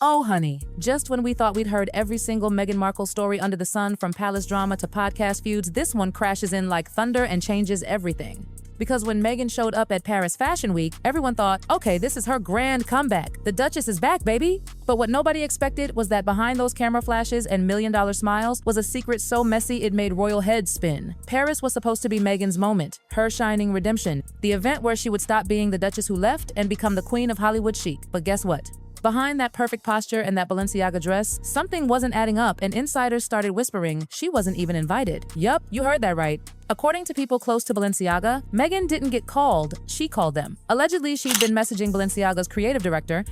Oh, honey, just when we thought we'd heard every single Meghan Markle story under the sun, from palace drama to podcast feuds, this one crashes in like thunder and changes everything. Because when Meghan showed up at Paris Fashion Week, everyone thought, okay, this is her grand comeback. The Duchess is back, baby! But what nobody expected was that behind those camera flashes and million-dollar smiles was a secret so messy it made royal heads spin. Paris was supposed to be Meghan's moment, her shining redemption, the event where she would stop being the Duchess who left and become the queen of Hollywood chic. But guess what? Behind that perfect posture and that Balenciaga dress, something wasn't adding up, and insiders started whispering she wasn't even invited. Yup, you heard that right. According to people close to Balenciaga, Meghan didn't get called, she called them. Allegedly, she'd been messaging Balenciaga's creative director,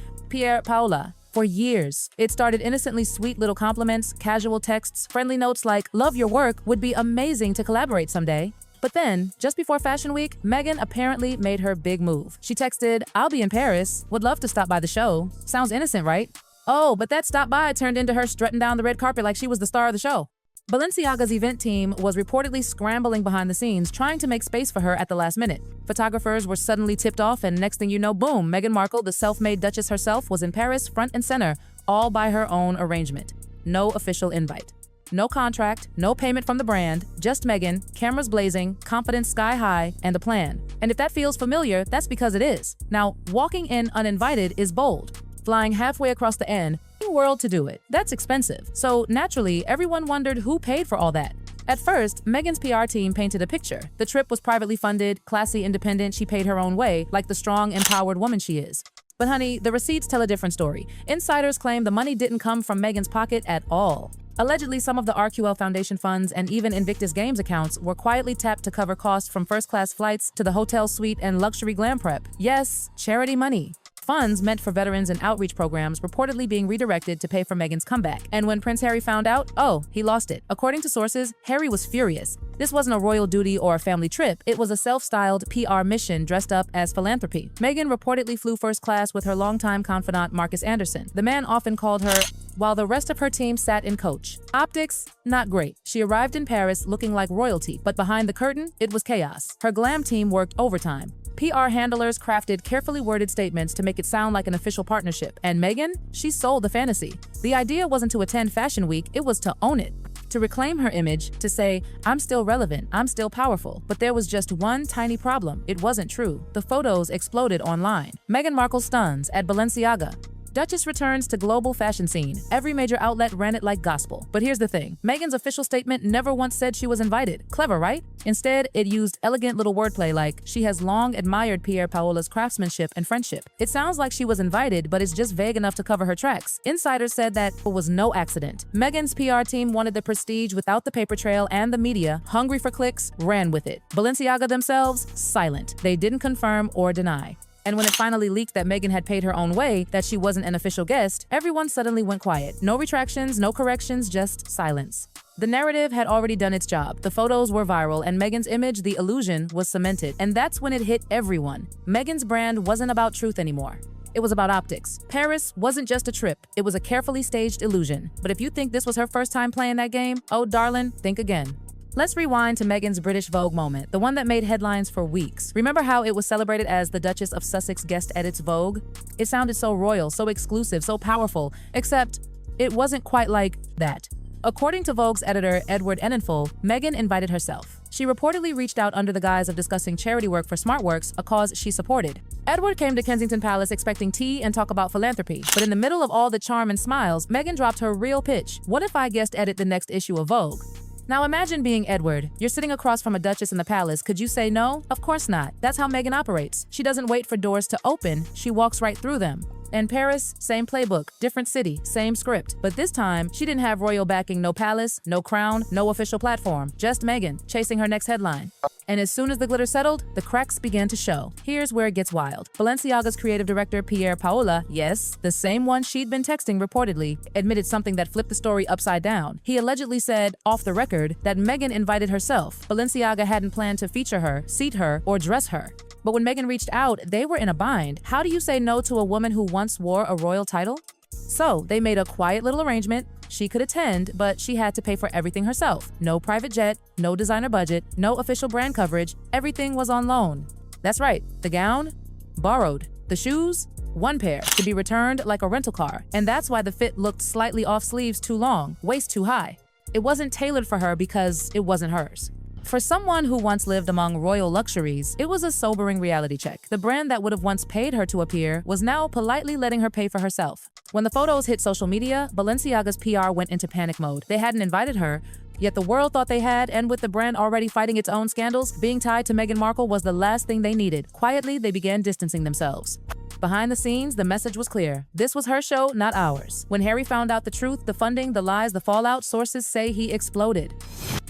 Paola, for years. It started innocently sweet little compliments, casual texts, friendly notes like, "Love your work, would be amazing to collaborate someday." But then, just before Fashion Week, Meghan apparently made her big move. She texted, "I'll be in Paris, would love to stop by the show." Sounds innocent, right? Oh, but that stop by turned into her strutting down the red carpet like she was the star of the show. Balenciaga's event team was reportedly scrambling behind the scenes, trying to make space for her at the last minute. Photographers were suddenly tipped off, and next thing you know, boom, Meghan Markle, the self-made Duchess herself, was in Paris front and center, all by her own arrangement. No official invite. No contract, no payment from the brand, just Meghan, cameras blazing, confidence sky high, and a plan. And if that feels familiar, that's because it is. Now, walking in uninvited is bold. Flying halfway across the world to do it. That's expensive. So naturally, everyone wondered who paid for all that. At first, Meghan's PR team painted a picture. The trip was privately funded, classy, independent, she paid her own way, like the strong, empowered woman she is. But honey, the receipts tell a different story. Insiders claim the money didn't come from Meghan's pocket at all. Allegedly, some of the RQL Foundation funds and even Invictus Games accounts were quietly tapped to cover costs from first-class flights to the hotel suite and luxury glam prep. Yes, charity money. Funds meant for veterans and outreach programs reportedly being redirected to pay for Meghan's comeback. And when Prince Harry found out, oh, he lost it. According to sources, Harry was furious. This wasn't a royal duty or a family trip. It was a self-styled PR mission dressed up as philanthropy. Meghan reportedly flew first class with her longtime confidant Marcus Anderson. The man often called her, while the rest of her team sat in coach. Optics, not great. She arrived in Paris looking like royalty, but behind the curtain, it was chaos. Her glam team worked overtime. PR handlers crafted carefully worded statements to make it sound like an official partnership. And Meghan, she sold the fantasy. The idea wasn't to attend Fashion Week, it was to own it. To reclaim her image, to say, I'm still relevant, I'm still powerful. But there was just one tiny problem. It wasn't true. The photos exploded online. Meghan Markle stuns at Balenciaga. Duchess returns to global fashion scene. Every major outlet ran it like gospel. But here's the thing. Meghan's official statement never once said she was invited. Clever, right? Instead, it used elegant little wordplay like, she has long admired Paola's craftsmanship and friendship. It sounds like she was invited, but it's just vague enough to cover her tracks. Insiders said that it was no accident. Meghan's PR team wanted the prestige without the paper trail, and the media, hungry for clicks, ran with it. Balenciaga themselves, silent. They didn't confirm or deny. And when it finally leaked that Meghan had paid her own way, that she wasn't an official guest, everyone suddenly went quiet. No retractions, no corrections, just silence. The narrative had already done its job. The photos were viral, and Meghan's image, the illusion, was cemented. And that's when it hit everyone. Meghan's brand wasn't about truth anymore. It was about optics. Paris wasn't just a trip, it was a carefully staged illusion. But if you think this was her first time playing that game, oh darling, think again. Let's rewind to Meghan's British Vogue moment, the one that made headlines for weeks. Remember how it was celebrated as the Duchess of Sussex guest edits Vogue? It sounded so royal, so exclusive, so powerful, except it wasn't quite like that. According to Vogue's editor, Edward Enninful, Meghan invited herself. She reportedly reached out under the guise of discussing charity work for SmartWorks, a cause she supported. Edward came to Kensington Palace expecting tea and talk about philanthropy, but in the middle of all the charm and smiles, Meghan dropped her real pitch. What if I guest edit the next issue of Vogue? Now imagine being Edward. You're sitting across from a duchess in the palace. Could you say no? Of course not. That's how Meghan operates. She doesn't wait for doors to open. She walks right through them. In Paris, same playbook, different city, same script. But this time, she didn't have royal backing, no palace, no crown, no official platform. Just Meghan, chasing her next headline. And as soon as the glitter settled, the cracks began to show. Here's where it gets wild. Balenciaga's creative director, Paola, yes, the same one she'd been texting reportedly, admitted something that flipped the story upside down. He allegedly said, off the record, that Meghan invited herself. Balenciaga hadn't planned to feature her, seat her, or dress her. But when Meghan reached out, they were in a bind. How do you say no to a woman who once wore a royal title? So they made a quiet little arrangement. She could attend, but she had to pay for everything herself. No private jet, no designer budget, no official brand coverage. Everything was on loan. That's right, the gown, borrowed. The shoes? One pair, to be returned like a rental car. And that's why the fit looked slightly off, sleeves too long, waist too high. It wasn't tailored for her because it wasn't hers. For someone who once lived among royal luxuries, it was a sobering reality check. The brand that would have once paid her to appear was now politely letting her pay for herself. When the photos hit social media, Balenciaga's PR went into panic mode. They hadn't invited her, yet the world thought they had, and with the brand already fighting its own scandals, being tied to Meghan Markle was the last thing they needed. Quietly, they began distancing themselves. Behind the scenes, the message was clear. This was her show, not ours. When Harry found out the truth, the funding, the lies, the fallout, sources say he exploded.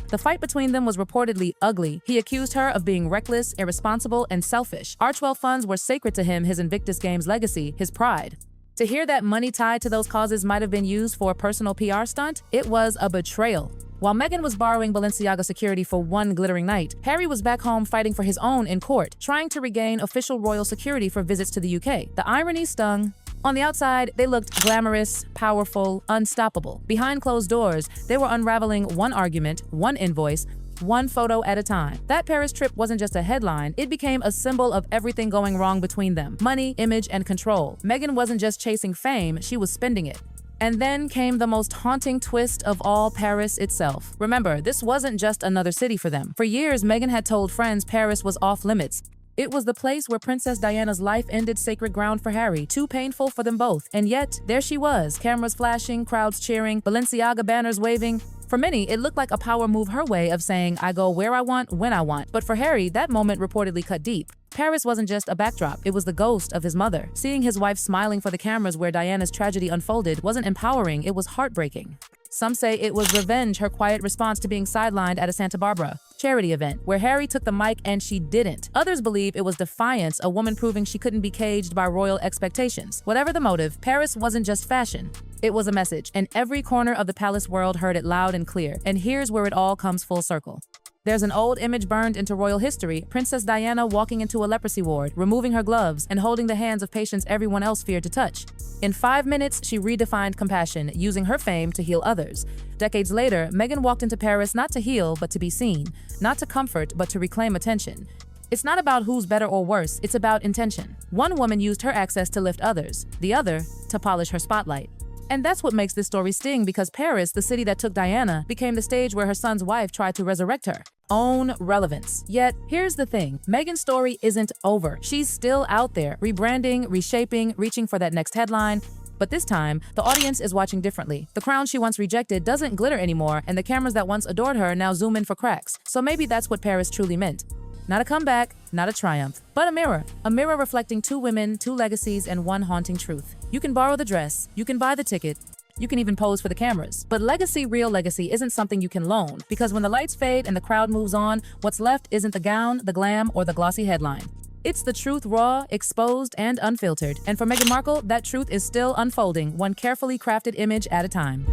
The fight between them was reportedly ugly. He accused her of being reckless, irresponsible, and selfish. Archewell funds were sacred to him, his Invictus Games legacy, his pride. To hear that money tied to those causes might have been used for a personal PR stunt, it was a betrayal. While Meghan was borrowing Balenciaga security for one glittering night, Harry was back home fighting for his own in court, trying to regain official royal security for visits to the UK. The irony stung. On the outside, they looked glamorous, powerful, unstoppable. Behind closed doors, they were unraveling one argument, one invoice, one photo at a time. That Paris trip wasn't just a headline, it became a symbol of everything going wrong between them. Money, image, and control. Meghan wasn't just chasing fame, she was spending it. And then came the most haunting twist of all, Paris itself. Remember, this wasn't just another city for them. For years, Meghan had told friends Paris was off limits. It was the place where Princess Diana's life ended, sacred ground for Harry, too painful for them both. And yet, there she was, cameras flashing, crowds cheering, Balenciaga banners waving. For many, it looked like a power move, her way of saying, I go where I want, when I want. But for Harry, that moment reportedly cut deep. Paris wasn't just a backdrop, it was the ghost of his mother. Seeing his wife smiling for the cameras where Diana's tragedy unfolded wasn't empowering, it was heartbreaking. Some say it was revenge, her quiet response to being sidelined at a Santa Barbara charity event, where Harry took the mic and she didn't. Others believe it was defiance, a woman proving she couldn't be caged by royal expectations. Whatever the motive, Paris wasn't just fashion. It was a message, and every corner of the palace world heard it loud and clear. And here's where it all comes full circle. There's an old image burned into royal history, Princess Diana walking into a leprosy ward, removing her gloves, and holding the hands of patients everyone else feared to touch. In 5 minutes, she redefined compassion, using her fame to heal others. Decades later, Meghan walked into Paris not to heal, but to be seen. Not to comfort, but to reclaim attention. It's not about who's better or worse, it's about intention. One woman used her access to lift others, the other to polish her spotlight. And that's what makes this story sting, because Paris, the city that took Diana, became the stage where her son's wife tried to resurrect her. Own relevance. Yet, here's the thing, Meghan's story isn't over. She's still out there, rebranding, reshaping, reaching for that next headline. But this time, the audience is watching differently. The crown she once rejected doesn't glitter anymore, and the cameras that once adored her now zoom in for cracks. So maybe that's what Paris truly meant. Not a comeback, not a triumph, but a mirror. A mirror reflecting 2 women, 2 legacies, and 1 haunting truth. You can borrow the dress, you can buy the ticket, you can even pose for the cameras. But legacy, real legacy, isn't something you can loan, because when the lights fade and the crowd moves on, what's left isn't the gown, the glam, or the glossy headline. It's the truth, raw, exposed, and unfiltered. And for Meghan Markle, that truth is still unfolding, one carefully crafted image at a time.